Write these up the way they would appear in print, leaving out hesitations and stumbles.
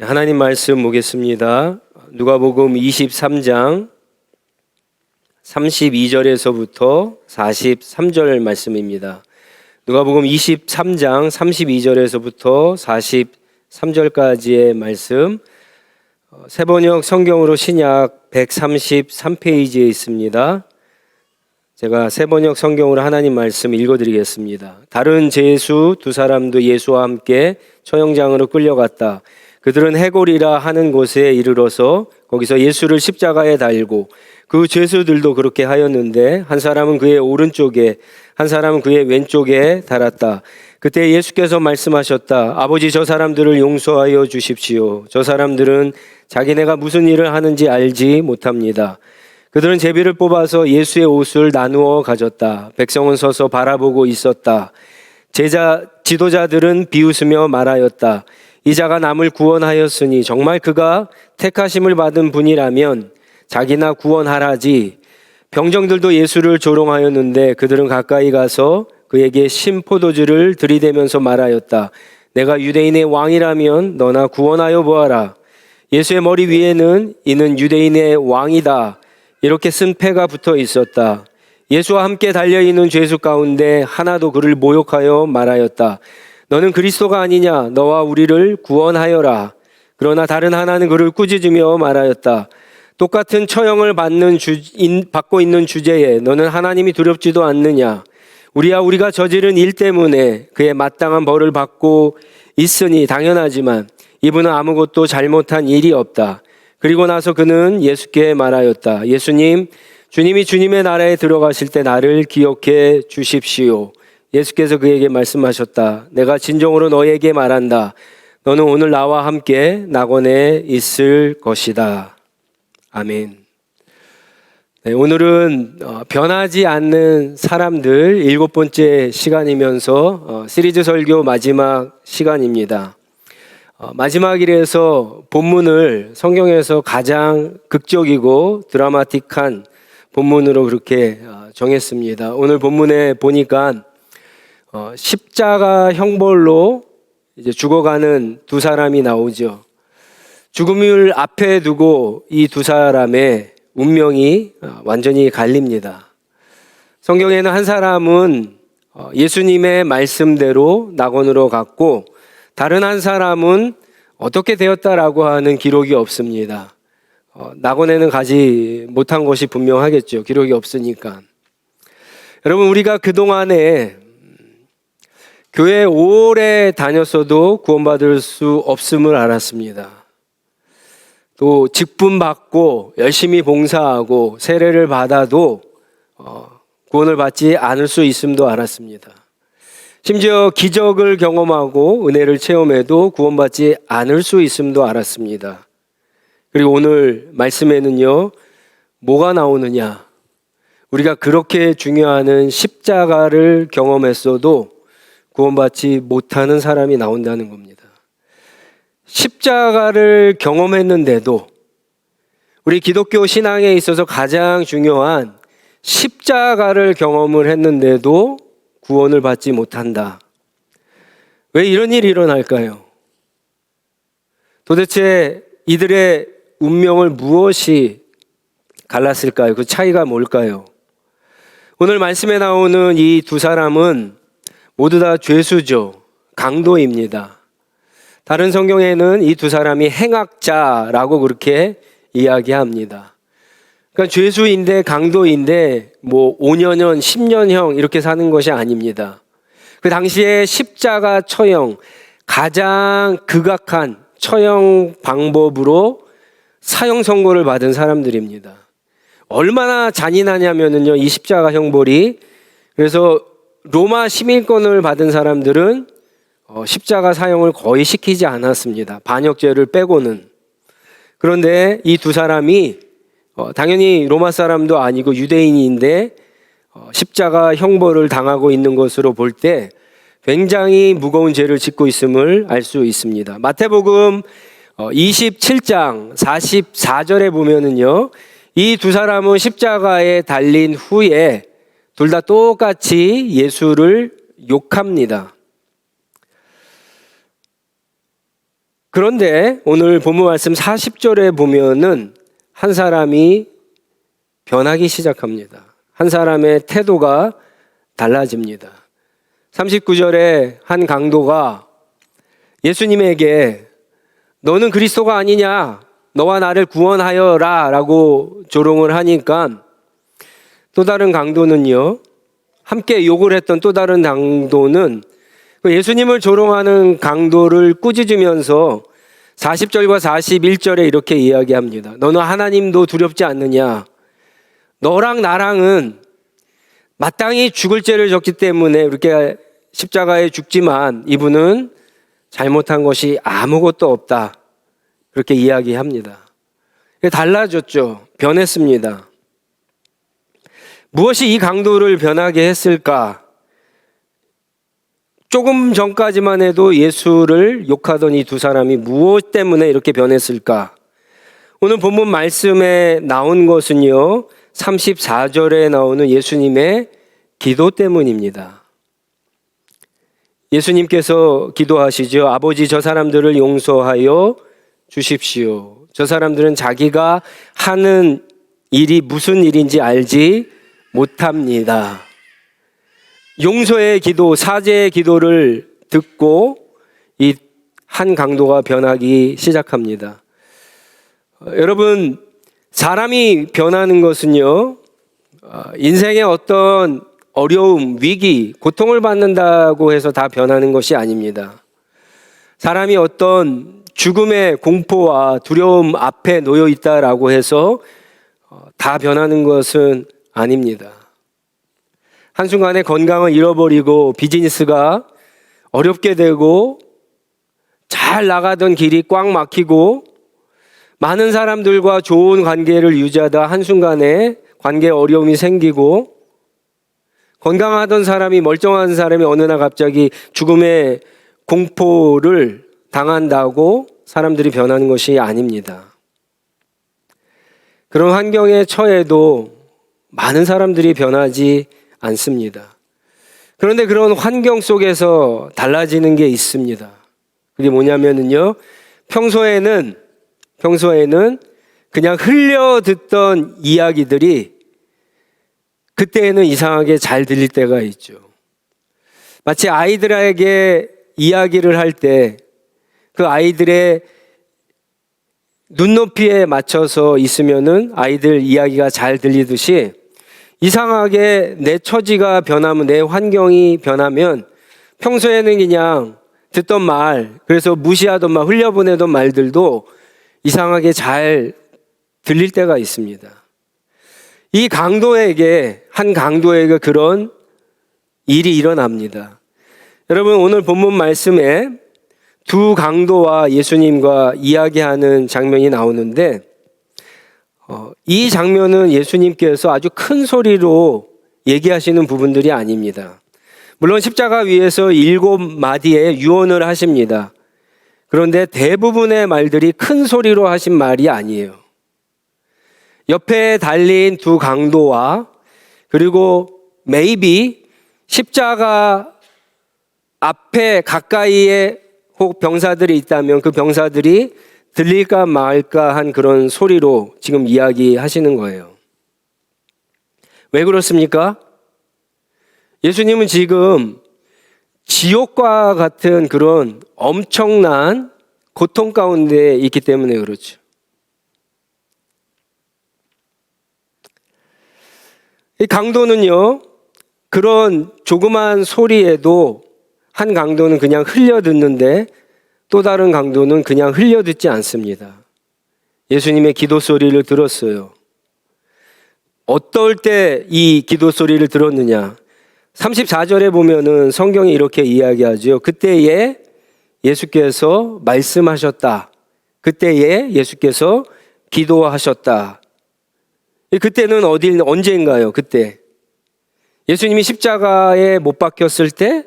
하나님 말씀 보겠습니다. 누가복음 23장 32절에서부터 43절 말씀입니다. 누가복음 23장 32절에서부터 43절까지의 말씀, 새번역 성경으로 신약 133페이지에 있습니다. 제가 새번역 성경으로 하나님 말씀 읽어드리겠습니다. 다른 제수 두 사람도 예수와 함께 처형장으로 끌려갔다. 그들은 해골이라 하는 곳에 이르러서 거기서 예수를 십자가에 달고 그 죄수들도 그렇게 하였는데 한 사람은 그의 오른쪽에 한 사람은 그의 왼쪽에 달았다. 그때 예수께서 말씀하셨다. 아버지, 저 사람들을 용서하여 주십시오. 저 사람들은 자기네가 무슨 일을 하는지 알지 못합니다. 그들은 제비를 뽑아서 예수의 옷을 나누어 가졌다. 백성은 서서 바라보고 있었다. 지도자들은 비웃으며 말하였다. 이 자가 남을 구원하였으니 정말 그가 택하심을 받은 분이라면 자기나 구원하라지. 병정들도 예수를 조롱하였는데 그들은 가까이 가서 그에게 신포도주를 들이대면서 말하였다. 내가 유대인의 왕이라면 너나 구원하여 보아라. 예수의 머리 위에는 이는 유대인의 왕이다 이렇게 쓴 패가 붙어 있었다. 예수와 함께 달려있는 죄수 가운데 하나도 그를 모욕하여 말하였다. 너는 그리스도가 아니냐? 너와 우리를 구원하여라. 그러나 다른 하나는 그를 꾸짖으며 말하였다. 똑같은 처형을 받고 있는 주제에 너는 하나님이 두렵지도 않느냐? 우리가 저지른 일 때문에 그의 마땅한 벌을 받고 있으니 당연하지만 이분은 아무것도 잘못한 일이 없다. 그리고 나서 그는 예수께 말하였다. 예수님, 주님이 주님의 나라에 들어가실 때 나를 기억해 주십시오. 예수께서 그에게 말씀하셨다. 내가 진정으로 너에게 말한다. 너는 오늘 나와 함께 낙원에 있을 것이다. 아멘. 네, 오늘은 변하지 않는 사람들 7번째 시간이면서 시리즈 설교 마지막 시간입니다. 마지막이라서 본문을 성경에서 가장 극적이고 드라마틱한 본문으로 그렇게 정했습니다. 오늘 본문에 보니까 십자가 형벌로 이제 죽어가는 두 사람이 나오죠. 죽음을 앞에 두고 이 두 사람의 운명이 완전히 갈립니다. 성경에는 한 사람은 예수님의 말씀대로 낙원으로 갔고 다른 한 사람은 어떻게 되었다라고 하는 기록이 없습니다. 낙원에는 가지 못한 것이 분명하겠죠. 기록이 없으니까. 여러분, 우리가 그동안에 교회 오래 다녔어도 구원받을 수 없음을 알았습니다. 또 직분 받고 열심히 봉사하고 세례를 받아도 구원을 받지 않을 수 있음도 알았습니다. 심지어 기적을 경험하고 은혜를 체험해도 구원받지 않을 수 있음도 알았습니다. 그리고 오늘 말씀에는요, 뭐가 나오느냐? 우리가 그렇게 중요한 십자가를 경험했어도 구원받지 못하는 사람이 나온다는 겁니다. 십자가를 경험했는데도 우리 기독교 신앙에 있어서 가장 중요한 십자가를 경험을 했는데도 구원을 받지 못한다. 왜 이런 일이 일어날까요? 도대체 이들의 운명을 무엇이 갈랐을까요? 그 차이가 뭘까요? 오늘 말씀에 나오는 이 두 사람은 모두 다 죄수죠. 강도입니다. 다른 성경에는 이 두 사람이 행악자라고 그렇게 이야기합니다. 그러니까 죄수인데 강도인데 5년형, 10년형 이렇게 사는 것이 아닙니다. 그 당시에 십자가 처형, 가장 극악한 처형 방법으로 사형 선고를 받은 사람들입니다. 얼마나 잔인하냐면요, 이 십자가 형벌이. 그래서 로마 시민권을 받은 사람들은 십자가 사형을 거의 시키지 않았습니다. 반역죄를 빼고는. 그런데 이 두 사람이 당연히 로마 사람도 아니고 유대인인데 십자가 형벌을 당하고 있는 것으로 볼 때 굉장히 무거운 죄를 짓고 있음을 알 수 있습니다. 마태복음 27장 44절에 보면은요, 이 두 사람은 십자가에 달린 후에 둘 다 똑같이 예수를 욕합니다. 그런데 오늘 본문 말씀 40절에 보면은 한 사람이 변하기 시작합니다. 한 사람의 태도가 달라집니다. 39절에 한 강도가 예수님에게 너는 그리스도가 아니냐? 너와 나를 구원하여라 라고 조롱을 하니까 또 다른 강도는요, 함께 욕을 했던 또 다른 강도는 예수님을 조롱하는 강도를 꾸짖으면서 40절과 41절에 이렇게 이야기합니다. 너는 하나님도 두렵지 않느냐? 너랑 나랑은 마땅히 죽을 죄를 졌기 때문에 이렇게 십자가에 죽지만 이분은 잘못한 것이 아무것도 없다. 그렇게 이야기합니다. 달라졌죠. 변했습니다. 무엇이 이 강도를 변하게 했을까? 조금 전까지만 해도 예수를 욕하던 이 두 사람이 무엇 때문에 이렇게 변했을까? 오늘 본문 말씀에 나온 것은요, 34절에 나오는 예수님의 기도 때문입니다. 예수님께서 기도하시죠. 아버지, 저 사람들을 용서하여 주십시오. 저 사람들은 자기가 하는 일이 무슨 일인지 알지 못합니다. 용서의 기도, 사죄의 기도를 듣고 이 한 강도가 변하기 시작합니다. 여러분, 사람이 변하는 것은요, 인생의 어떤 어려움, 위기, 고통을 받는다고 해서 다 변하는 것이 아닙니다. 사람이 어떤 죽음의 공포와 두려움 앞에 놓여 있다라고 해서 다 변하는 것은 아닙니다. 한순간에 건강을 잃어버리고 비즈니스가 어렵게 되고 잘 나가던 길이 꽉 막히고 많은 사람들과 좋은 관계를 유지하다 한순간에 관계에 어려움이 생기고 건강하던 사람이, 멀쩡한 사람이 어느 날 갑자기 죽음의 공포를 당한다고 사람들이 변하는 것이 아닙니다. 그런 환경에 처해도 많은 사람들이 변하지 않습니다. 그런데 그런 환경 속에서 달라지는 게 있습니다. 그게 뭐냐면요, 평소에는 그냥 흘려 듣던 이야기들이 그때에는 이상하게 잘 들릴 때가 있죠. 마치 아이들에게 이야기를 할 때 그 아이들의 눈높이에 맞춰서 있으면은 아이들 이야기가 잘 들리듯이 이상하게 내 처지가 변하면, 내 환경이 변하면 평소에는 그냥 듣던 말, 그래서 무시하던 말, 흘려보내던 말들도 이상하게 잘 들릴 때가 있습니다. 한 강도에게 그런 일이 일어납니다. 여러분, 오늘 본문 말씀에 두 강도와 예수님과 이야기하는 장면이 나오는데 이 장면은 예수님께서 아주 큰 소리로 얘기하시는 부분들이 아닙니다. 물론 십자가 위에서 7마디의 유언을 하십니다. 그런데 대부분의 말들이 큰 소리로 하신 말이 아니에요. 옆에 달린 두 강도와 그리고 maybe 십자가 앞에 가까이에 혹 병사들이 있다면 그 병사들이 들릴까 말까 한 그런 소리로 지금 이야기하시는 거예요. 왜 그렇습니까? 예수님은 지금 지옥과 같은 그런 엄청난 고통 가운데 있기 때문에 그렇죠. 이 강도는요, 그런 조그만 소리에도 한 강도는 그냥 흘려 듣는데 또 다른 강도는 그냥 흘려 듣지 않습니다. 예수님의 기도 소리를 들었어요. 어떨 때 이 기도 소리를 들었느냐? 34절에 보면은 성경이 이렇게 이야기하죠. 그때에 예수께서 말씀하셨다. 그때에 예수께서 기도하셨다. 그때는 언제인가요? 그때. 예수님이 십자가에 못 박혔을 때?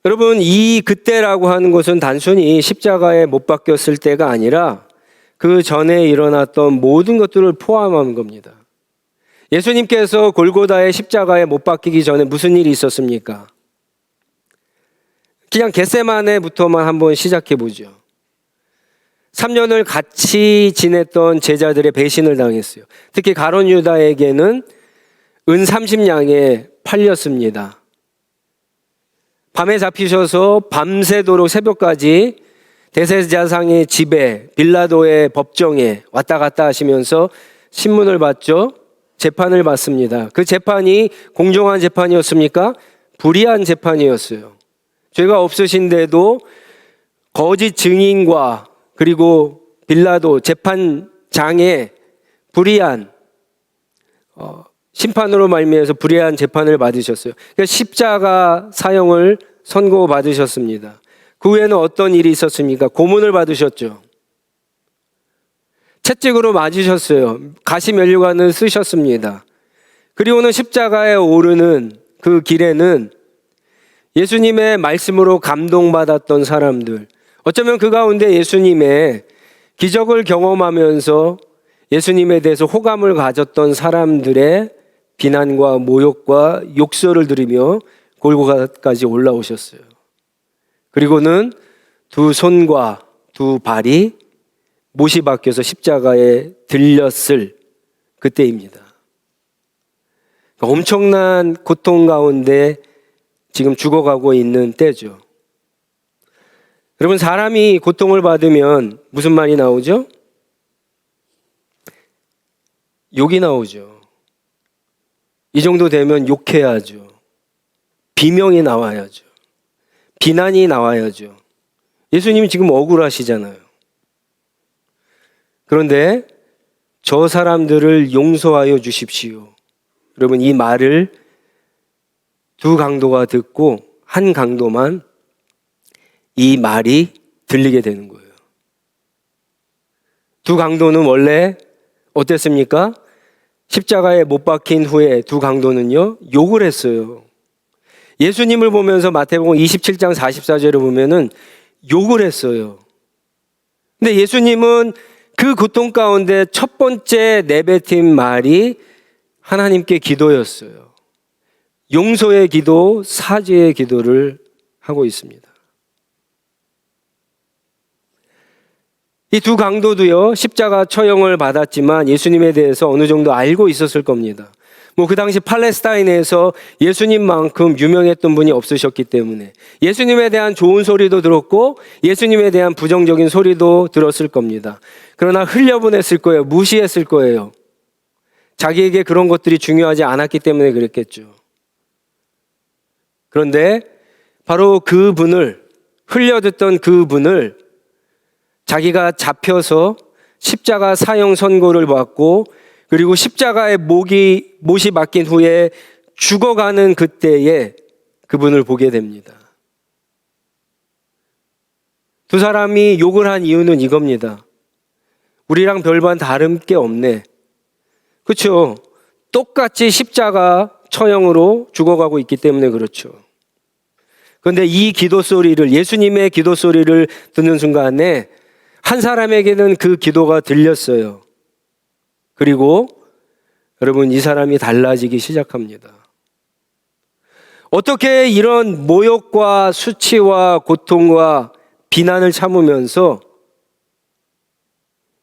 여러분, 이 그때라고 하는 것은 단순히 십자가에 못 박혔을 때가 아니라 그 전에 일어났던 모든 것들을 포함한 겁니다. 예수님께서 골고다의 십자가에 못 박히기 전에 무슨 일이 있었습니까? 그냥 겟세마네부터만 한번 시작해 보죠. 3년을 같이 지냈던 제자들의 배신을 당했어요. 특히 가룟 유다에게는 은 30냥에 팔렸습니다. 밤에 잡히셔서 밤새도록 새벽까지 대제사장의 집에, 빌라도의 법정에 왔다 갔다 하시면서 신문을 받죠. 재판을 받습니다. 그 재판이 공정한 재판이었습니까? 불의한 재판이었어요. 죄가 없으신데도 거짓 증인과 그리고 빌라도 재판장에 불의한 심판으로 말미암아서 불의한 재판을 받으셨어요. 그러니까 십자가 사형을 선고받으셨습니다. 그 후에는 어떤 일이 있었습니까? 고문을 받으셨죠. 채찍으로 맞으셨어요. 가시면류관을 쓰셨습니다. 그리고는 십자가에 오르는 그 길에는 예수님의 말씀으로 감동받았던 사람들, 어쩌면 그 가운데 예수님의 기적을 경험하면서 예수님에 대해서 호감을 가졌던 사람들의 비난과 모욕과 욕설을 들으며 골고가까지 올라오셨어요. 그리고는 두 손과 두 발이 못이 박혀서 십자가에 들렸을 그때입니다. 엄청난 고통 가운데 지금 죽어가고 있는 때죠. 여러분, 사람이 고통을 받으면 무슨 말이 나오죠? 욕이 나오죠. 이 정도 되면 욕해야죠. 비명이 나와야죠. 비난이 나와야죠. 예수님이 지금 억울하시잖아요. 그런데 저 사람들을 용서하여 주십시오. 여러분, 이 말을 두 강도가 듣고 한 강도만 이 말이 들리게 되는 거예요. 두 강도는 원래 어땠습니까? 십자가에 못 박힌 후에 두 강도는요, 욕을 했어요. 예수님을 보면서 마태복음 27장 44절을 보면은 욕을 했어요. 근데 예수님은 그 고통 가운데 첫 번째 내뱉은 말이 하나님께 기도였어요. 용서의 기도, 사죄의 기도를 하고 있습니다. 이 두 강도도요, 십자가 처형을 받았지만 예수님에 대해서 어느 정도 알고 있었을 겁니다. 그 당시 팔레스타인에서 예수님만큼 유명했던 분이 없으셨기 때문에 예수님에 대한 좋은 소리도 들었고 예수님에 대한 부정적인 소리도 들었을 겁니다. 그러나 흘려보냈을 거예요. 무시했을 거예요. 자기에게 그런 것들이 중요하지 않았기 때문에 그랬겠죠. 그런데 바로 그분을, 흘려듣던 그분을 자기가 잡혀서 십자가 사형 선고를 받고 그리고 십자가에 못이 박힌 후에 죽어가는 그때에 그분을 보게 됩니다. 두 사람이 욕을 한 이유는 이겁니다. 우리랑 별반 다른 게 없네. 그렇죠? 똑같이 십자가 처형으로 죽어가고 있기 때문에 그렇죠. 그런데 이 기도 소리를, 예수님의 기도 소리를 듣는 순간에 한 사람에게는 그 기도가 들렸어요. 그리고 여러분, 이 사람이 달라지기 시작합니다. 어떻게 이런 모욕과 수치와 고통과 비난을 참으면서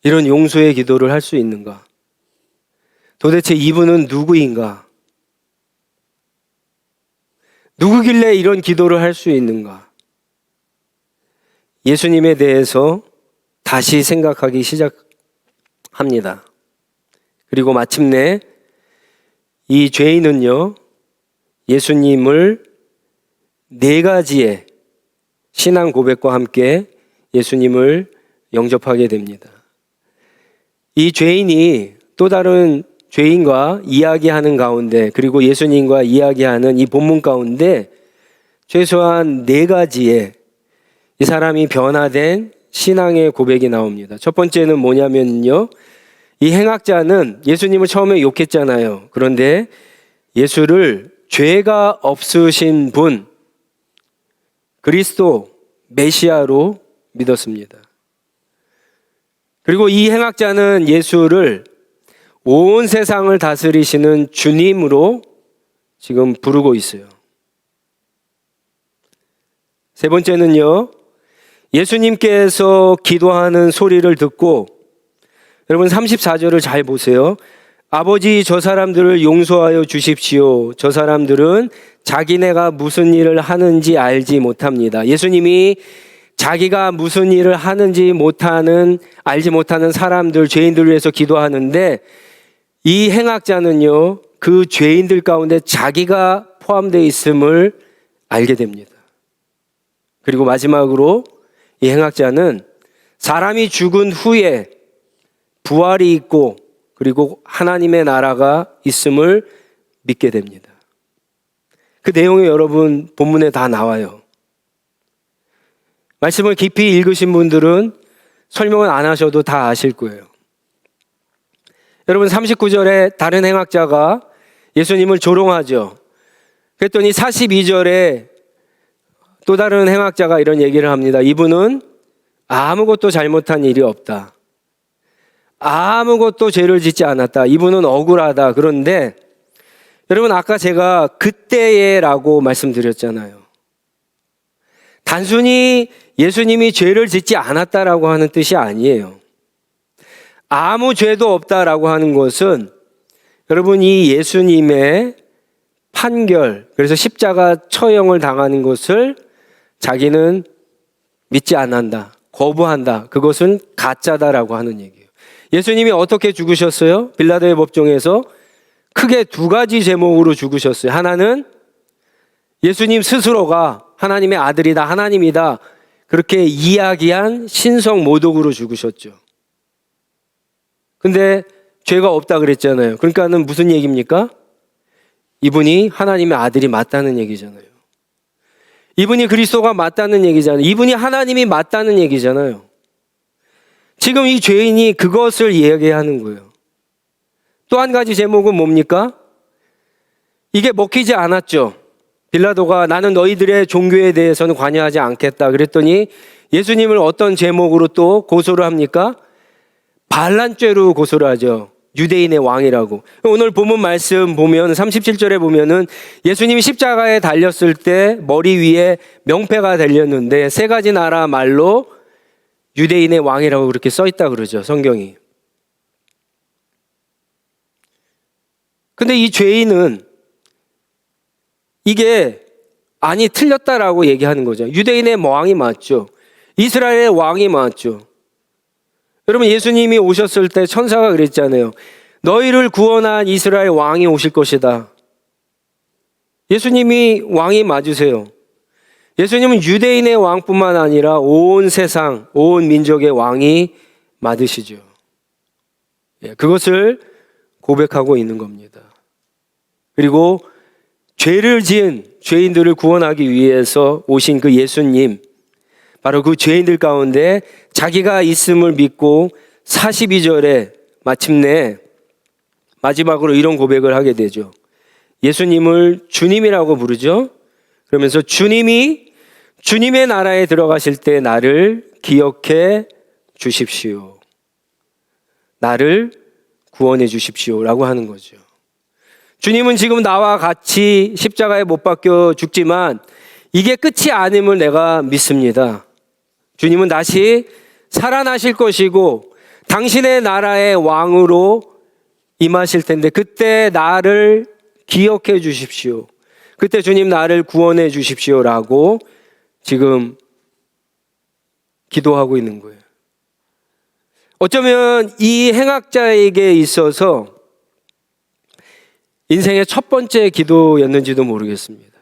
이런 용서의 기도를 할 수 있는가? 도대체 이분은 누구인가? 누구길래 이런 기도를 할 수 있는가? 예수님에 대해서 다시 생각하기 시작합니다. 그리고 마침내 이 죄인은요, 예수님을 네 가지의 신앙 고백과 함께 예수님을 영접하게 됩니다. 이 죄인이 또 다른 죄인과 이야기하는 가운데, 그리고 예수님과 이야기하는 이 본문 가운데 최소한 네 가지의 이 사람이 변화된 신앙의 고백이 나옵니다. 첫 번째는 뭐냐면요, 이 행악자는 예수님을 처음에 욕했잖아요. 그런데 예수를 죄가 없으신 분, 그리스도 메시아로 믿었습니다. 그리고 이 행악자는 예수를 온 세상을 다스리시는 주님으로 지금 부르고 있어요. 세 번째는요, 예수님께서 기도하는 소리를 듣고, 여러분 34절을 잘 보세요. 아버지, 저 사람들을 용서하여 주십시오. 저 사람들은 자기네가 무슨 일을 하는지 알지 못합니다. 예수님이 자기가 무슨 일을 하는지 알지 못하는 사람들, 죄인들을 위해서 기도하는데, 이 행악자는요, 그 죄인들 가운데 자기가 포함되어 있음을 알게 됩니다. 그리고 마지막으로 이 행악자는 사람이 죽은 후에 부활이 있고, 그리고 하나님의 나라가 있음을 믿게 됩니다. 그 내용이 여러분 본문에 다 나와요. 말씀을 깊이 읽으신 분들은 설명을 안 하셔도 다 아실 거예요. 여러분 39절에 다른 행악자가 예수님을 조롱하죠. 그랬더니 42절에 또 다른 행악자가 이런 얘기를 합니다. 이분은 아무것도 잘못한 일이 없다. 아무것도 죄를 짓지 않았다. 이분은 억울하다. 그런데 여러분 아까 제가 그때에라고 말씀드렸잖아요. 단순히 예수님이 죄를 짓지 않았다라고 하는 뜻이 아니에요. 아무 죄도 없다라고 하는 것은 여러분 이 예수님의 판결, 그래서 십자가 처형을 당하는 것을 자기는 믿지 않는다, 거부한다. 그것은 가짜다라고 하는 얘기예요. 예수님이 어떻게 죽으셨어요? 빌라도의 법정에서 크게 두 가지 제목으로 죽으셨어요. 하나는 예수님 스스로가 하나님의 아들이다, 하나님이다, 그렇게 이야기한 신성 모독으로 죽으셨죠. 근데 죄가 없다 그랬잖아요. 그러니까는 무슨 얘기입니까? 이분이 하나님의 아들이 맞다는 얘기잖아요. 이분이 그리스도가 맞다는 얘기잖아요. 이분이 하나님이 맞다는 얘기잖아요. 지금 이 죄인이 그것을 이야기하는 거예요. 또 한 가지 제목은 뭡니까? 이게 먹히지 않았죠. 빌라도가 나는 너희들의 종교에 대해서는 관여하지 않겠다 그랬더니 예수님을 어떤 제목으로 또 고소를 합니까? 반란죄로 고소를 하죠. 유대인의 왕이라고. 오늘 본문 말씀 보면 37절에 보면은 예수님이 십자가에 달렸을 때 머리 위에 명패가 달렸는데 세 가지 나라 말로 유대인의 왕이라고 그렇게 써 있다 그러죠, 성경이. 근데 이 죄인은 이게 아니 틀렸다라고 얘기하는 거죠. 유대인의 왕이 맞죠. 이스라엘의 왕이 맞죠. 여러분 예수님이 오셨을 때 천사가 그랬잖아요. 너희를 구원한 이스라엘 왕이 오실 것이다. 예수님이 왕이 맞으세요. 예수님은 유대인의 왕뿐만 아니라 온 세상, 온 민족의 왕이 맞으시죠. 그것을 고백하고 있는 겁니다. 그리고 죄를 지은 죄인들을 구원하기 위해서 오신 그 예수님, 바로 그 죄인들 가운데 자기가 있음을 믿고 42절에 마침내 마지막으로 이런 고백을 하게 되죠. 예수님을 주님이라고 부르죠. 그러면서 주님이 주님의 나라에 들어가실 때 나를 기억해 주십시오. 나를 구원해 주십시오라고 하는 거죠. 주님은 지금 나와 같이 십자가에 못 박혀 죽지만 이게 끝이 아님을 내가 믿습니다. 주님은 다시 살아나실 것이고 당신의 나라의 왕으로 임하실 텐데 그때 나를 기억해 주십시오. 그때 주님 나를 구원해 주십시오라고 지금 기도하고 있는 거예요. 어쩌면 이 행악자에게 있어서 인생의 첫 번째 기도였는지도 모르겠습니다.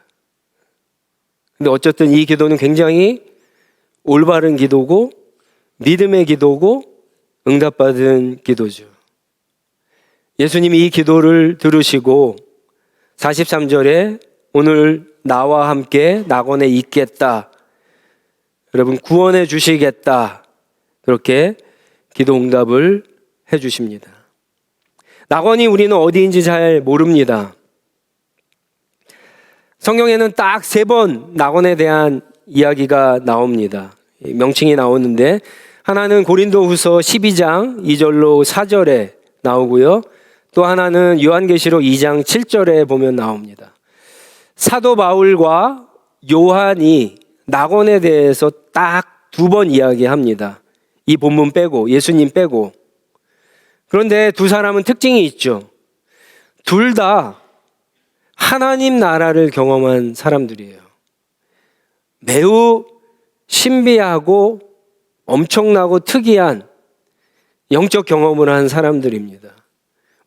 근데 어쨌든 이 기도는 굉장히 올바른 기도고 믿음의 기도고 응답받은 기도죠. 예수님이 이 기도를 들으시고 43절에 오늘 나와 함께 낙원에 있겠다. 여러분 구원해 주시겠다. 그렇게 기도 응답을 해 주십니다. 낙원이 우리는 어디인지 잘 모릅니다. 성경에는 딱 3번 낙원에 대한 이야기가 나옵니다. 명칭이 나오는데 하나는 고린도후서 12장 2절로 4절에 나오고요. 또 하나는 요한계시록 2장 7절에 보면 나옵니다. 사도 바울과 요한이 낙원에 대해서 딱 2번 이야기합니다. 이 본문 빼고, 예수님 빼고. 그런데 두 사람은 특징이 있죠. 둘 다 하나님 나라를 경험한 사람들이에요. 매우 신비하고 엄청나고 특이한 영적 경험을 한 사람들입니다.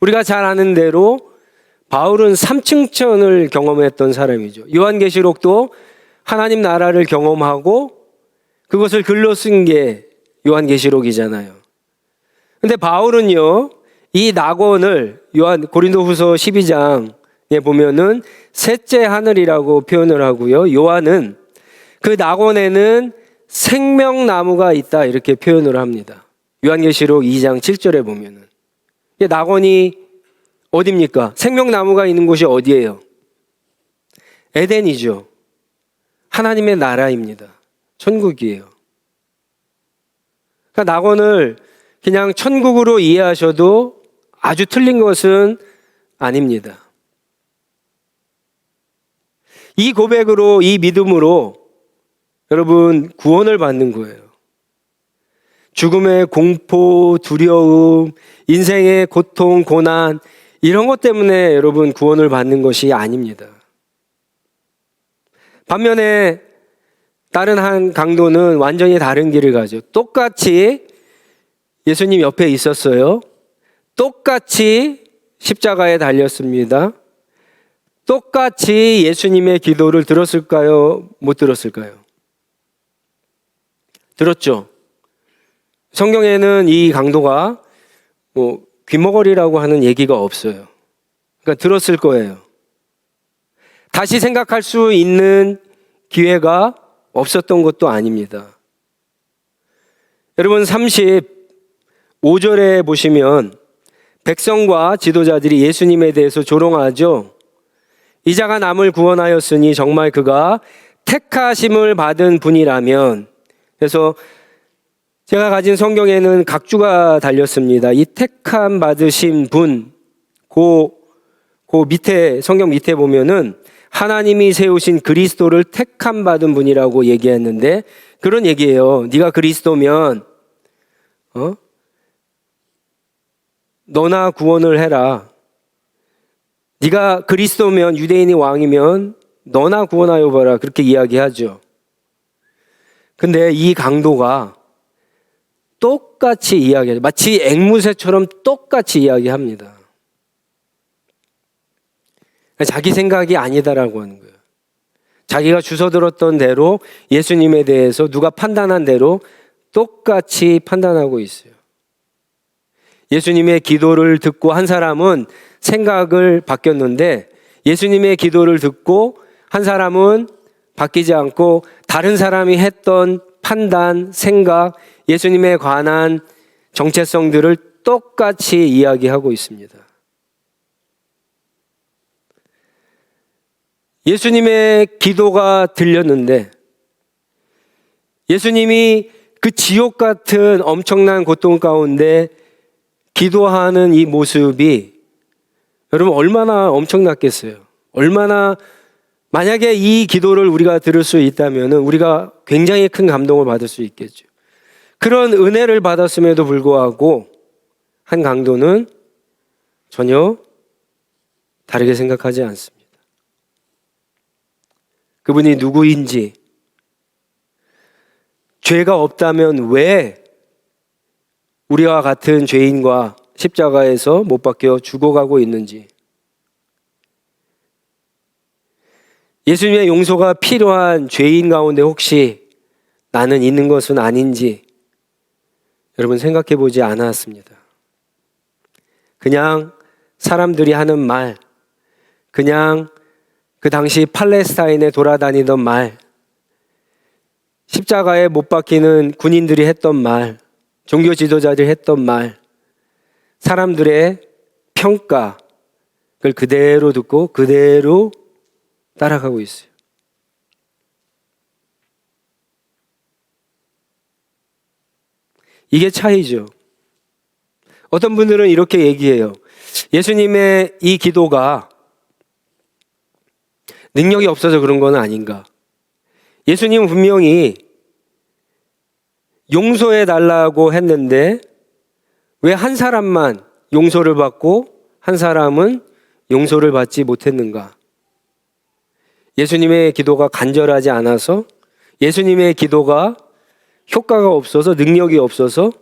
우리가 잘 아는 대로 바울은 3층천을 경험했던 사람이죠. 요한계시록도 하나님 나라를 경험하고 그것을 글로 쓴 게 요한계시록이잖아요. 근데 바울은요, 이 낙원을 고린도후서 12장에 보면은 셋째 하늘이라고 표현을 하고요. 요한은 그 낙원에는 생명나무가 있다 이렇게 표현을 합니다. 요한계시록 2장 7절에 보면은. 낙원이 어디입니까? 생명나무가 있는 곳이 어디예요? 에덴이죠. 하나님의 나라입니다. 천국이에요. 그러니까 낙원을 그냥 천국으로 이해하셔도 아주 틀린 것은 아닙니다. 이 고백으로, 이 믿음으로 여러분 구원을 받는 거예요. 죽음의 공포, 두려움, 인생의 고통, 고난 이런 것 때문에 여러분 구원을 받는 것이 아닙니다. 반면에 다른 한 강도는 완전히 다른 길을 가죠. 똑같이 예수님 옆에 있었어요. 똑같이 십자가에 달렸습니다. 똑같이 예수님의 기도를 들었을까요? 못 들었을까요? 들었죠. 성경에는 이 강도가 귀머거리라고 하는 얘기가 없어요. 그러니까 들었을 거예요. 다시 생각할 수 있는 기회가 없었던 것도 아닙니다. 여러분 35절에 보시면 백성과 지도자들이 예수님에 대해서 조롱하죠. 이자가 남을 구원하였으니 정말 그가 택하심을 받은 분이라면, 그래서 제가 가진 성경에는 각주가 달렸습니다. 이 택함 받으신 분, 그 밑에, 성경 밑에 보면은 하나님이 세우신 그리스도를 택함 받은 분이라고 얘기했는데 그런 얘기예요. 네가 그리스도면 너나 구원을 해라. 네가 그리스도면, 유대인이 왕이면 너나 구원하여 봐라. 그렇게 이야기하죠. 근데 이 강도가 똑같이 이야기하죠. 마치 앵무새처럼 똑같이 이야기합니다. 자기 생각이 아니다라고 하는 거예요. 자기가 주워 들었던 대로 예수님에 대해서 누가 판단한 대로 똑같이 판단하고 있어요. 예수님의 기도를 듣고 한 사람은 생각을 바뀌었는데 예수님의 기도를 듣고 한 사람은 바뀌지 않고 다른 사람이 했던 판단, 생각, 예수님에 관한 정체성들을 똑같이 이야기하고 있습니다. 예수님의 기도가 들렸는데 예수님이 그 지옥 같은 엄청난 고통 가운데 기도하는 이 모습이 여러분 얼마나 엄청났겠어요. 얼마나, 만약에 이 기도를 우리가 들을 수 있다면 우리가 굉장히 큰 감동을 받을 수 있겠죠. 그런 은혜를 받았음에도 불구하고 한 강도는 전혀 다르게 생각하지 않습니다. 그분이 누구인지, 죄가 없다면 왜 우리와 같은 죄인과 십자가에서 못 박혀 죽어가고 있는지, 예수님의 용서가 필요한 죄인 가운데 혹시 나는 있는 것은 아닌지 여러분 생각해 보지 않았습니다. 그냥 사람들이 하는 말, 그냥 그 당시 팔레스타인에 돌아다니던 말, 십자가에 못 박히는 군인들이 했던 말, 종교 지도자들이 했던 말, 사람들의 평가, 그걸 그대로 듣고 그대로 따라가고 있어요. 이게 차이죠. 어떤 분들은 이렇게 얘기해요. 예수님의 이 기도가 능력이 없어서 그런 건 아닌가. 예수님은 분명히 용서해 달라고 했는데 왜 한 사람만 용서를 받고 한 사람은 용서를 받지 못했는가? 예수님의 기도가 간절하지 않아서? 예수님의 기도가 효과가 없어서? 능력이 없어서?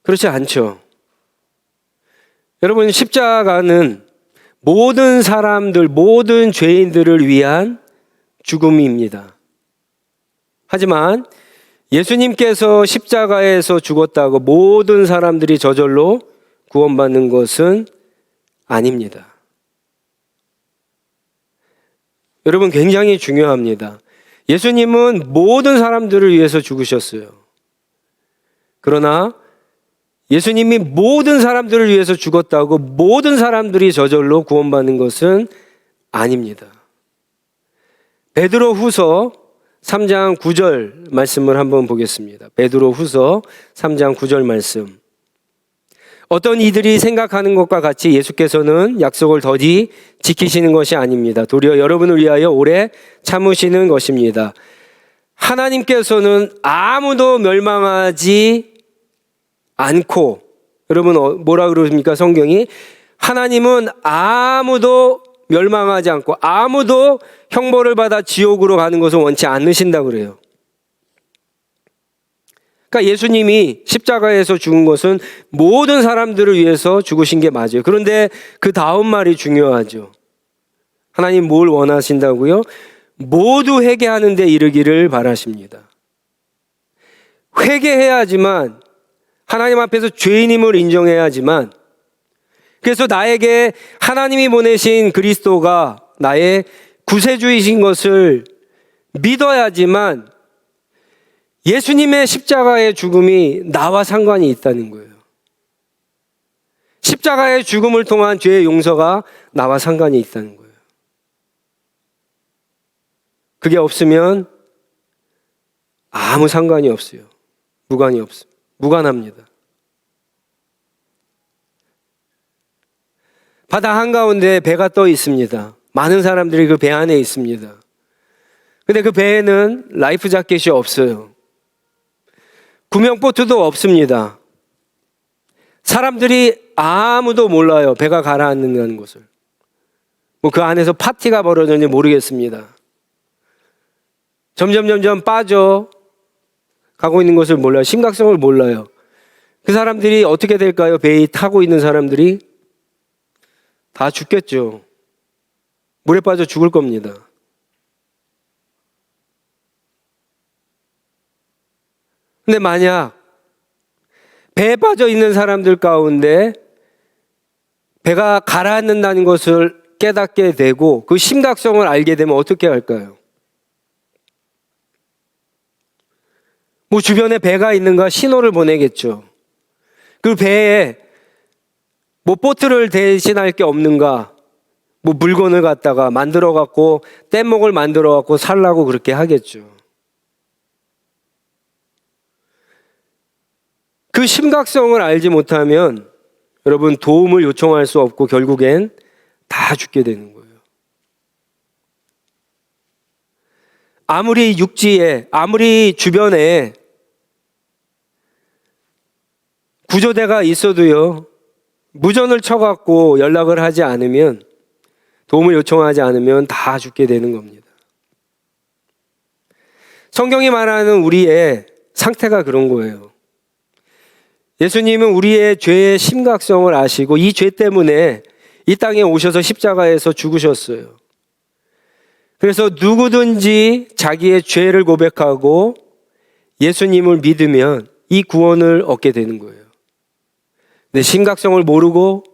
그렇지 않죠. 여러분, 십자가는 모든 사람들, 모든 죄인들을 위한 죽음입니다. 하지만 예수님께서 십자가에서 죽었다고 모든 사람들이 저절로 구원받는 것은 아닙니다. 여러분, 굉장히 중요합니다. 예수님은 모든 사람들을 위해서 죽으셨어요. 그러나 예수님이 모든 사람들을 위해서 죽었다고 모든 사람들이 저절로 구원받는 것은 아닙니다. 베드로후서 3장 9절 말씀을 한번 보겠습니다. 베드로후서 3장 9절 말씀. 어떤 이들이 생각하는 것과 같이 예수께서는 약속을 더디 지키시는 것이 아닙니다. 도리어 여러분을 위하여 오래 참으시는 것입니다. 하나님께서는 아무도 멸망하지 않고, 여러분 뭐라 그러십니까? 성경이 하나님은 아무도 멸망하지 않고 아무도 형벌을 받아 지옥으로 가는 것을 원치 않으신다 그래요. 그러니까 예수님이 십자가에서 죽은 것은 모든 사람들을 위해서 죽으신 게 맞아요. 그런데 그 다음 말이 중요하죠. 하나님 뭘 원하신다고요? 모두 회개하는 데 이르기를 바라십니다. 회개해야지만, 하나님 앞에서 죄인임을 인정해야지만, 그래서 나에게 하나님이 보내신 그리스도가 나의 구세주이신 것을 믿어야지만 예수님의 십자가의 죽음이 나와 상관이 있다는 거예요. 십자가의 죽음을 통한 죄의 용서가 나와 상관이 있다는 거예요. 그게 없으면 아무 상관이 없어요. 무관이 없어요. 무관합니다. 바다 한가운데 배가 떠 있습니다. 많은 사람들이 그 배 안에 있습니다. 근데 그 배에는 라이프 자켓이 없어요. 구명보트도 없습니다. 사람들이 아무도 몰라요. 배가 가라앉는다는 것을. 뭐 그 안에서 파티가 벌어졌는지 모르겠습니다. 점점 빠져 가고 있는 것을 몰라요. 심각성을 몰라요. 그 사람들이 어떻게 될까요? 배에 타고 있는 사람들이 다 죽겠죠. 물에 빠져 죽을 겁니다. 근데 만약 배에 빠져 있는 사람들 가운데 배가 가라앉는다는 것을 깨닫게 되고 그 심각성을 알게 되면 어떻게 할까요? 뭐 주변에 배가 있는가 신호를 보내겠죠. 그 배에 뭐 보트를 대신할 게 없는가, 뭐 물건을 갖다가 만들어 갖고 뗏목을 만들어 갖고 살라고 그렇게 하겠죠. 그 심각성을 알지 못하면 여러분 도움을 요청할 수 없고 결국엔 다 죽게 되는 거예요. 아무리 육지에, 아무리 주변에 구조대가 있어도요, 무전을 쳐갖고 연락을 하지 않으면, 도움을 요청하지 않으면 다 죽게 되는 겁니다. 성경이 말하는 우리의 상태가 그런 거예요. 예수님은 우리의 죄의 심각성을 아시고 이 죄 때문에 이 땅에 오셔서 십자가에서 죽으셨어요. 그래서 누구든지 자기의 죄를 고백하고 예수님을 믿으면 이 구원을 얻게 되는 거예요. 근데 심각성을 모르고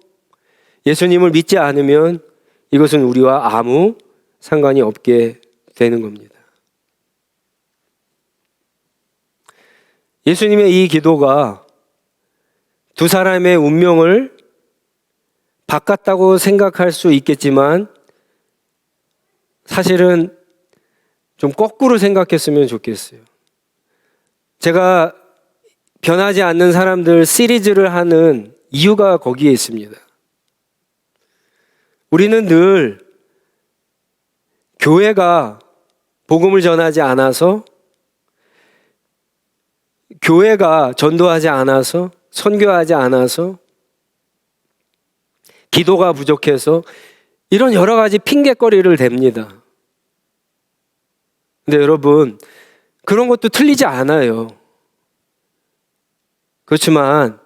예수님을 믿지 않으면 이것은 우리와 아무 상관이 없게 되는 겁니다. 예수님의 이 기도가 두 사람의 운명을 바꿨다고 생각할 수 있겠지만 사실은 좀 거꾸로 생각했으면 좋겠어요. 제가 변하지 않는 사람들 시리즈를 하는 이유가 거기에 있습니다. 우리는 늘 교회가 복음을 전하지 않아서, 교회가 전도하지 않아서, 선교하지 않아서, 기도가 부족해서, 이런 여러 가지 핑계거리를 댑니다. 근데 여러분, 그런 것도 틀리지 않아요. 그렇지만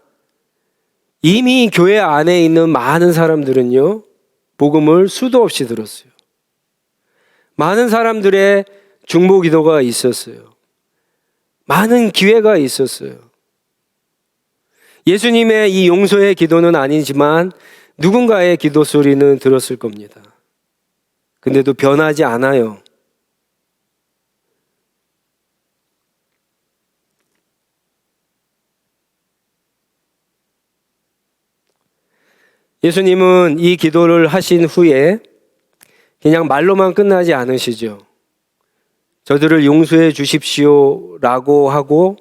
이미 교회 안에 있는 많은 사람들은요, 복음을 수도 없이 들었어요. 많은 사람들의 중보 기도가 있었어요. 많은 기회가 있었어요. 예수님의 이 용서의 기도는 아니지만 누군가의 기도 소리는 들었을 겁니다. 근데도 변하지 않아요. 예수님은 이 기도를 하신 후에 그냥 말로만 끝나지 않으시죠. 저들을 용서해 주십시오라고 하고,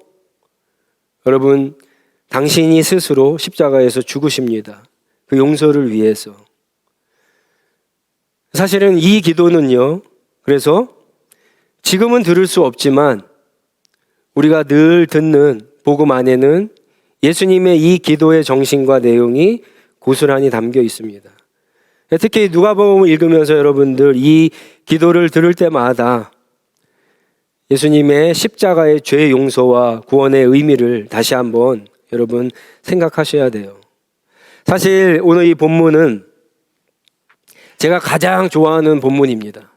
여러분, 당신이 스스로 십자가에서 죽으십니다. 그 용서를 위해서. 사실은 이 기도는요, 그래서 지금은 들을 수 없지만 우리가 늘 듣는 복음 안에는 예수님의 이 기도의 정신과 내용이 고스란히 담겨 있습니다. 특히 누가복음을 읽으면서 여러분들 이 기도를 들을 때마다 예수님의 십자가의 죄 용서와 구원의 의미를 다시 한번 여러분 생각하셔야 돼요. 사실 오늘 이 본문은 제가 가장 좋아하는 본문입니다.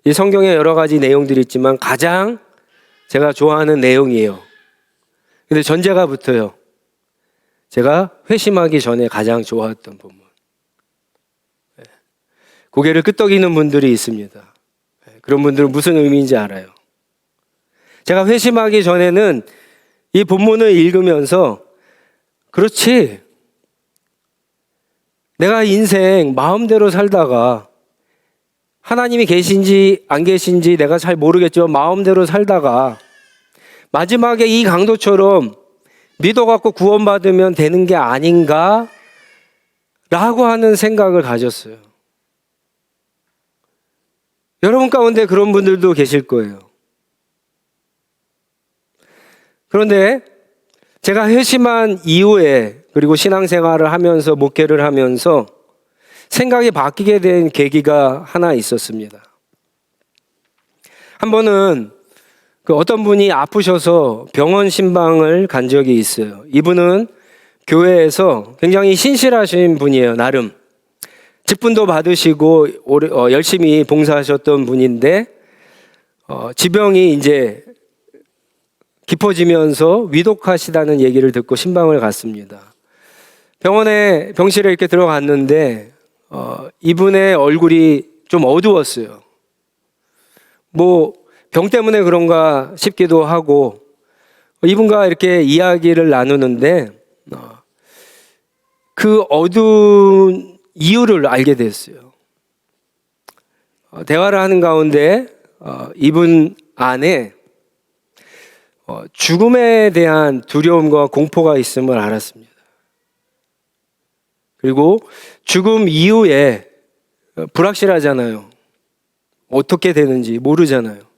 이 성경에 여러 가지 내용들이 있지만 가장 제가 좋아하는 내용이에요. 근데 전제가 붙어요. 제가 회심하기 전에 가장 좋아했던 본문. 고개를 끄덕이는 분들이 있습니다. 그런 분들은 무슨 의미인지 알아요. 제가 회심하기 전에는 이 본문을 읽으면서, 그렇지, 내가 인생 마음대로 살다가 하나님이 계신지 안 계신지 내가 잘 모르겠지만 마음대로 살다가 마지막에 이 강도처럼 믿어갖고 구원받으면 되는 게 아닌가 라고 하는 생각을 가졌어요. 여러분 가운데 그런 분들도 계실 거예요. 그런데 제가 회심한 이후에, 그리고 신앙생활을 하면서 목회를 하면서 생각이 바뀌게 된 계기가 하나 있었습니다. 한 번은 어떤 분이 아프셔서 병원 신방을 간 적이 있어요. 이분은 교회에서 굉장히 신실하신 분이에요, 나름. 직분도 받으시고 열심히 봉사하셨던 분인데, 지병이 이제 깊어지면서 위독하시다는 얘기를 듣고 신방을 갔습니다. 병원에 병실에 이렇게 들어갔는데 이분의 얼굴이 좀 어두웠어요. 뭐 병 때문에 그런가 싶기도 하고, 이분과 이렇게 이야기를 나누는데 그 어두운 이유를 알게 됐어요. 대화를 하는 가운데 이분 안에 죽음에 대한 두려움과 공포가 있음을 알았습니다. 그리고 죽음 이후에 불확실하잖아요. 어떻게 되는지 모르잖아요.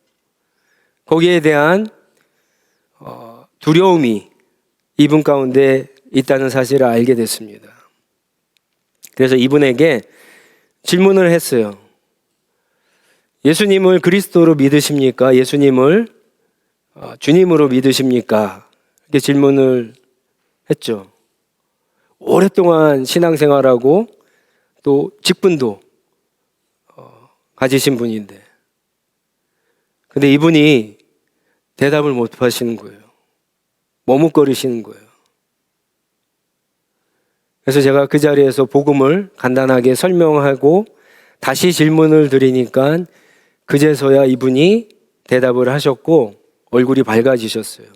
거기에 대한 두려움이 이분 가운데 있다는 사실을 알게 됐습니다. 그래서 이분에게 질문을 했어요. 예수님을 그리스도로 믿으십니까? 예수님을 주님으로 믿으십니까? 이렇게 질문을 했죠. 오랫동안 신앙생활하고 또 직분도 가지신 분인데, 근데 이분이 대답을 못 하시는 거예요. 머뭇거리시는 거예요. 그래서 제가 그 자리에서 복음을 간단하게 설명하고 다시 질문을 드리니까 그제서야 이분이 대답을 하셨고 얼굴이 밝아지셨어요.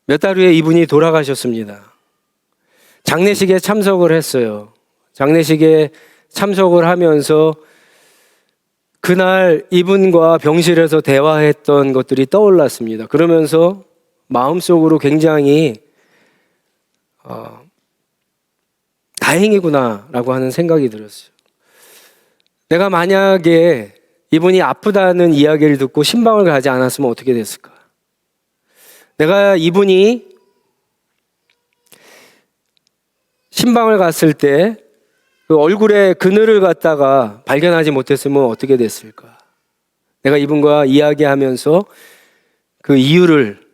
몇 달 후에 이분이 돌아가셨습니다. 장례식에 참석을 했어요. 장례식에 참석을 하면서 그날 이분과 병실에서 대화했던 것들이 떠올랐습니다. 그러면서 마음속으로 굉장히 다행이구나라고 하는 생각이 들었어요. 내가 만약에 이분이 아프다는 이야기를 듣고 신방을 가지 않았으면 어떻게 됐을까? 내가 이분이 신방을 갔을 때 그 얼굴에 그늘을 갖다가 발견하지 못했으면 어떻게 됐을까? 내가 이분과 이야기하면서 그 이유를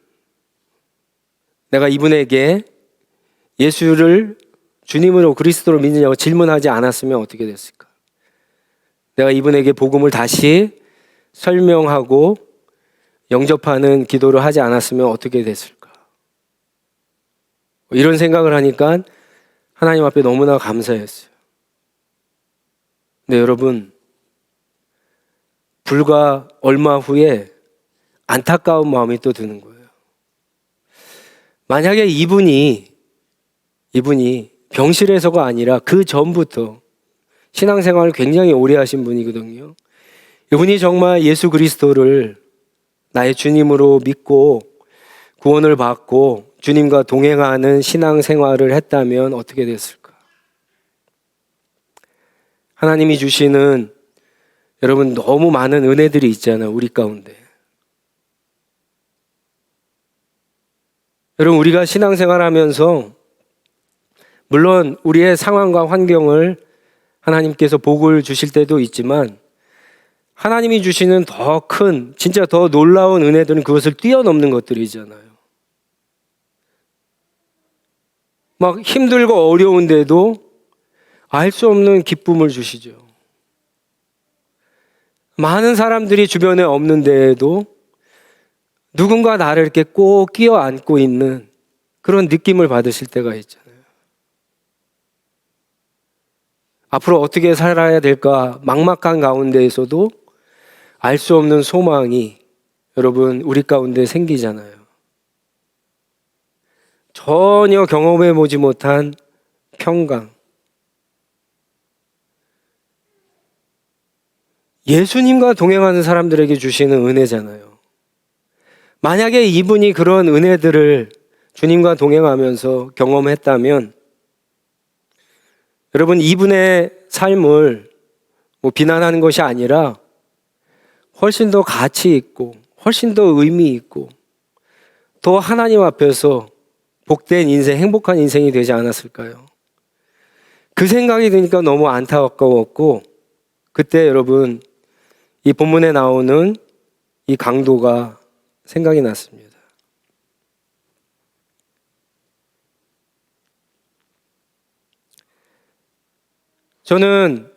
내가 이분에게 예수를 주님으로 그리스도로 믿느냐고 질문하지 않았으면 어떻게 됐을까? 내가 이분에게 복음을 다시 설명하고 영접하는 기도를 하지 않았으면 어떻게 됐을까? 이런 생각을 하니까 하나님 앞에 너무나 감사했어요. 근데 여러분, 불과 얼마 후에 안타까운 마음이 또 드는 거예요. 만약에 이분이 병실에서가 아니라 그 전부터 신앙생활을 굉장히 오래 하신 분이거든요. 이분이 정말 예수 그리스도를 나의 주님으로 믿고 구원을 받고 주님과 동행하는 신앙생활을 했다면 어떻게 됐을까? 하나님이 주시는 여러분 너무 많은 은혜들이 있잖아요, 우리 가운데. 여러분, 우리가 신앙생활 하면서 물론 우리의 상황과 환경을 하나님께서 복을 주실 때도 있지만 하나님이 주시는 더 큰, 진짜 더 놀라운 은혜들은 그것을 뛰어넘는 것들이잖아요. 막 힘들고 어려운데도 알 수 없는 기쁨을 주시죠. 많은 사람들이 주변에 없는데도 누군가 나를 이렇게 꼭 끼어 안고 있는 그런 느낌을 받으실 때가 있잖아요. 앞으로 어떻게 살아야 될까 막막한 가운데에서도 알 수 없는 소망이 여러분 우리 가운데 생기잖아요. 전혀 경험해 보지 못한 평강. 예수님과 동행하는 사람들에게 주시는 은혜잖아요. 만약에 이분이 그런 은혜들을 주님과 동행하면서 경험했다면 여러분 이분의 삶을 비난하는 것이 아니라 훨씬 더 가치 있고 훨씬 더 의미 있고 더 하나님 앞에서 복된 인생, 행복한 인생이 되지 않았을까요? 그 생각이 드니까 너무 안타까웠고 그때 여러분 이 본문에 나오는 이 강도가 생각이 났습니다. 저는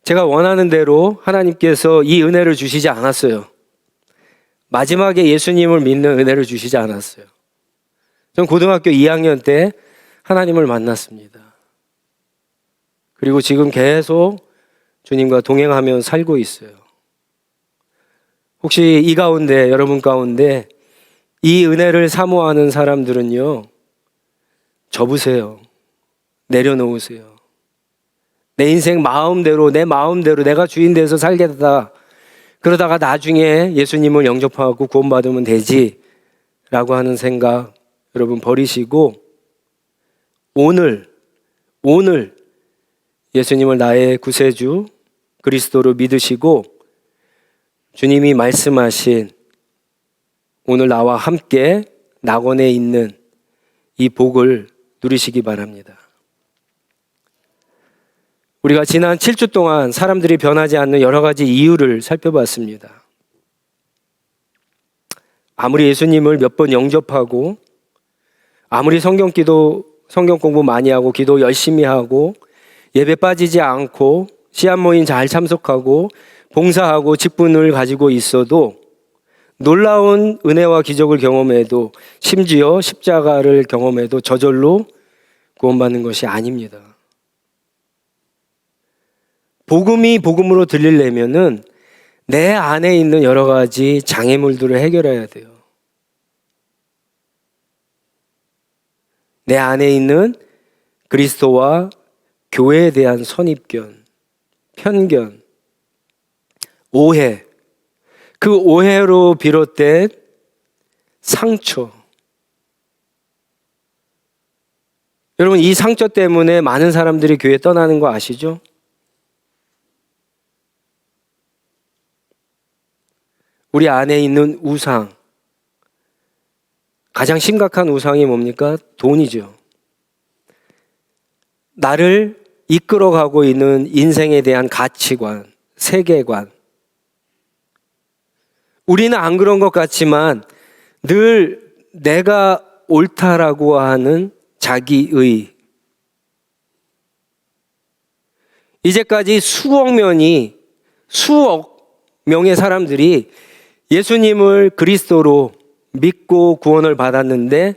제가 원하는 대로 하나님께서 이 은혜를 주시지 않았어요. 마지막에 예수님을 믿는 은혜를 주시지 않았어요. 전 고등학교 2학년 때 하나님을 만났습니다. 그리고 지금 계속 주님과 동행하며 살고 있어요. 혹시 이 가운데, 여러분 가운데 이 은혜를 사모하는 사람들은요, 접으세요. 내려놓으세요. 내 인생 마음대로, 내 마음대로 내가 주인 돼서 살겠다. 그러다가 나중에 예수님을 영접하고 구원받으면 되지. 라고 하는 생각 여러분 버리시고 오늘 예수님을 나의 구세주 그리스도로 믿으시고 주님이 말씀하신 오늘 나와 함께 낙원에 있는 이 복을 누리시기 바랍니다. 우리가 지난 7주 동안 사람들이 변하지 않는 여러 가지 이유를 살펴봤습니다. 아무리 예수님을 몇 번 영접하고 아무리 성경 공부 많이 하고 기도 열심히 하고 예배 빠지지 않고 시합 모임 잘 참석하고 봉사하고 직분을 가지고 있어도 놀라운 은혜와 기적을 경험해도 심지어 십자가를 경험해도 저절로 구원받는 것이 아닙니다. 복음이 복음으로 들리려면은 내 안에 있는 여러 가지 장애물들을 해결해야 돼요. 내 안에 있는 그리스도와 교회에 대한 선입견, 편견, 오해, 그 오해로 비롯된 상처. 여러분, 이 상처 때문에 많은 사람들이 교회 떠나는 거 아시죠? 우리 안에 있는 우상, 가장 심각한 우상이 뭡니까? 돈이죠. 나를 이끌어가고 있는 인생에 대한 가치관, 세계관. 우리는 안 그런 것 같지만 늘 내가 옳다라고 하는 자기의. 이제까지 수억 명의 사람들이 예수님을 그리스도로 믿고 구원을 받았는데,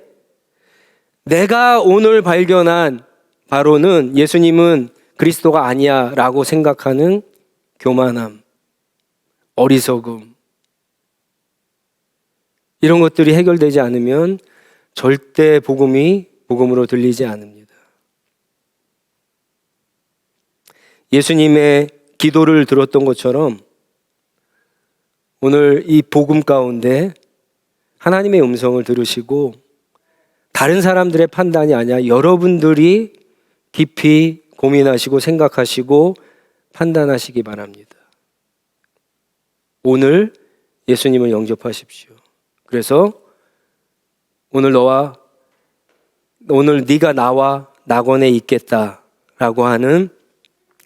내가 오늘 발견한 바로는 예수님은 그리스도가 아니야 라고 생각하는 교만함, 어리석음, 이런 것들이 해결되지 않으면 절대 복음이 복음으로 들리지 않습니다. 예수님의 기도를 들었던 것처럼 오늘 이 복음 가운데 하나님의 음성을 들으시고 다른 사람들의 판단이 아니라 여러분들이 깊이 고민하시고 생각하시고 판단하시기 바랍니다. 오늘 예수님을 영접하십시오. 그래서 오늘 네가 나와 낙원에 있겠다라고 하는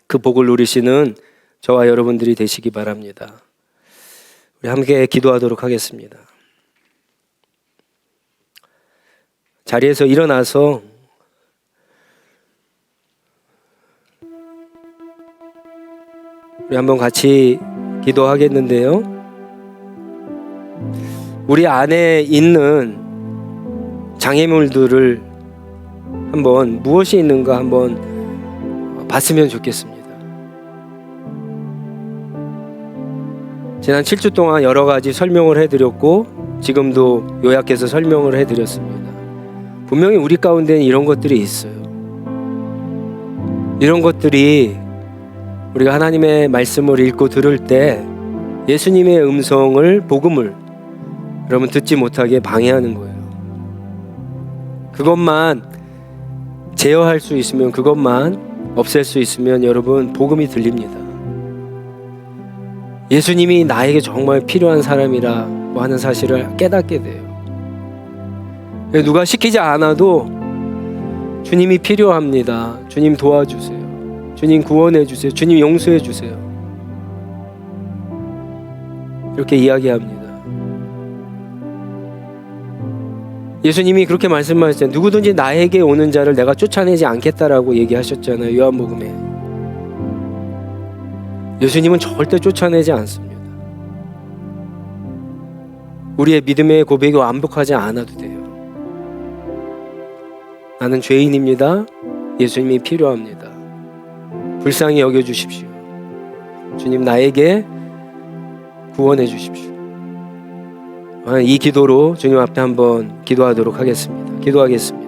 그 복을 누리시는 저와 여러분들이 되시기 바랍니다. 우리 함께 기도하도록 하겠습니다. 자리에서 일어나서 우리 한번 같이 기도하겠는데요. 우리 안에 있는 장애물들을 한번 무엇이 있는가 한번 봤으면 좋겠습니다. 지난 7주 동안 여러 가지 설명을 해드렸고 지금도 요약해서 설명을 해드렸습니다. 분명히 우리 가운데는 이런 것들이 있어요. 이런 것들이 우리가 하나님의 말씀을 읽고 들을 때 예수님의 음성을, 복음을 여러분 듣지 못하게 방해하는 거예요. 그것만 제어할 수 있으면, 그것만 없앨 수 있으면 여러분 복음이 들립니다. 예수님이 나에게 정말 필요한 사람이라고 하는 사실을 깨닫게 돼요. 누가 시키지 않아도 주님이 필요합니다. 주님 도와주세요. 주님 구원해 주세요. 주님 용서해 주세요. 이렇게 이야기합니다. 예수님이 그렇게 말씀하셨잖아요. 누구든지 나에게 오는 자를 내가 쫓아내지 않겠다라고 얘기하셨잖아요. 요한복음에. 예수님은 절대 쫓아내지 않습니다. 우리의 믿음의 고백이 완벽하지 않아도 돼요. 나는 죄인입니다. 예수님이 필요합니다. 불쌍히 여겨주십시오. 주님 나에게 구원해 주십시오. 이 기도로 주님 앞에 한번 기도하도록 하겠습니다. 기도하겠습니다.